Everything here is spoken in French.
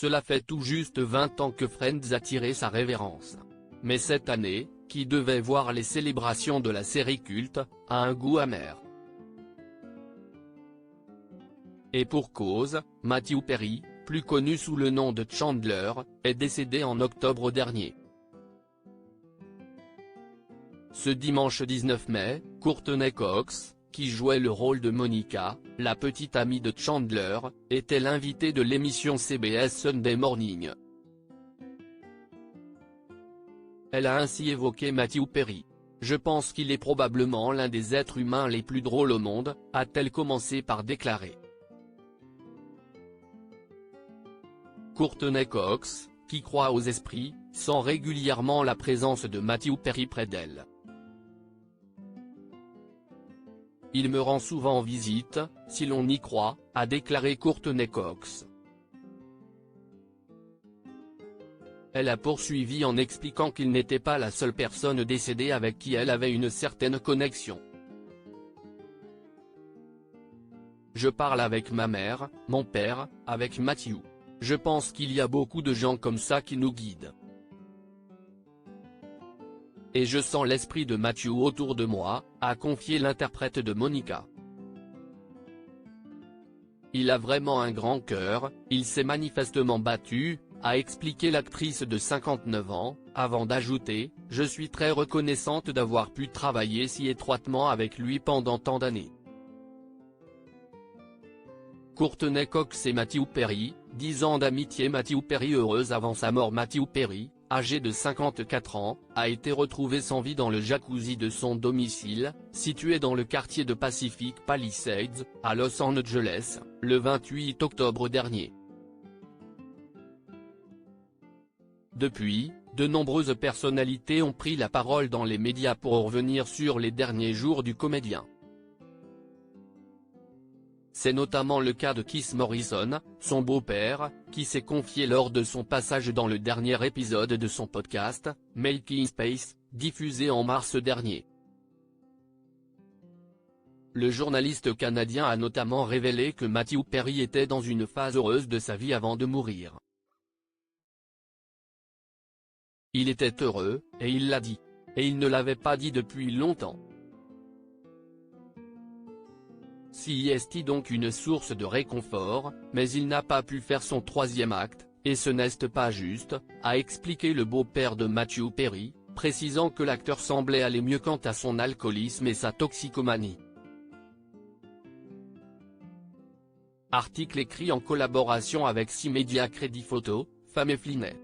Cela fait tout juste 20 ans que Friends a tiré sa révérence. Mais cette année, qui devait voir les célébrations de la série culte, a un goût amer. Et pour cause, Matthew Perry, plus connu sous le nom de Chandler, est décédé en octobre dernier. Ce dimanche 19 mai, Courtney Cox, qui jouait le rôle de Monica, la petite amie de Chandler, était l'invitée de l'émission CBS Sunday Morning. Elle a ainsi évoqué Matthew Perry. « Je pense qu'il est probablement l'un des êtres humains les plus drôles au monde », a-t-elle commencé par déclarer. Courtney Cox, qui croit aux esprits, sent régulièrement la présence de Matthew Perry près d'elle. « Il me rend souvent visite, si l'on y croit », a déclaré Courtney Cox. Elle a poursuivi en expliquant qu'il n'était pas la seule personne décédée avec qui elle avait une certaine connexion. « Je parle avec ma mère, mon père, avec Matthew. Je pense qu'il y a beaucoup de gens comme ça qui nous guident. Et je sens l'esprit de Matthew autour de moi », a confié l'interprète de Monica. « Il a vraiment un grand cœur, il s'est manifestement battu », a expliqué l'actrice de 59 ans, avant d'ajouter « Je suis très reconnaissante d'avoir pu travailler si étroitement avec lui pendant tant d'années ». Courtney Cox et Matthew Perry, 10 ans d'amitié. Matthew Perry, heureuse avant sa mort. Matthew Perry, âgé de 54 ans, a été retrouvé sans vie dans le jacuzzi de son domicile, situé dans le quartier de Pacific Palisades, à Los Angeles, le 28 octobre dernier. Depuis, de nombreuses personnalités ont pris la parole dans les médias pour revenir sur les derniers jours du comédien. C'est notamment le cas de Keith Morrison, son beau-père, qui s'est confié lors de son passage dans le dernier épisode de son podcast, Making Space, diffusé en mars dernier. Le journaliste canadien a notamment révélé que Matthew Perry était dans une phase heureuse de sa vie avant de mourir. Il était heureux, et il l'a dit. Et il ne l'avait pas dit depuis longtemps. C'est donc une source de réconfort, mais il n'a pas pu faire son troisième acte, et ce n'est pas juste, a expliqué le beau-père de Matthew Perry, précisant que l'acteur semblait aller mieux quant à son alcoolisme et sa toxicomanie. Article écrit en collaboration avec 6 Media Crédit Photo, Femme et Flinet.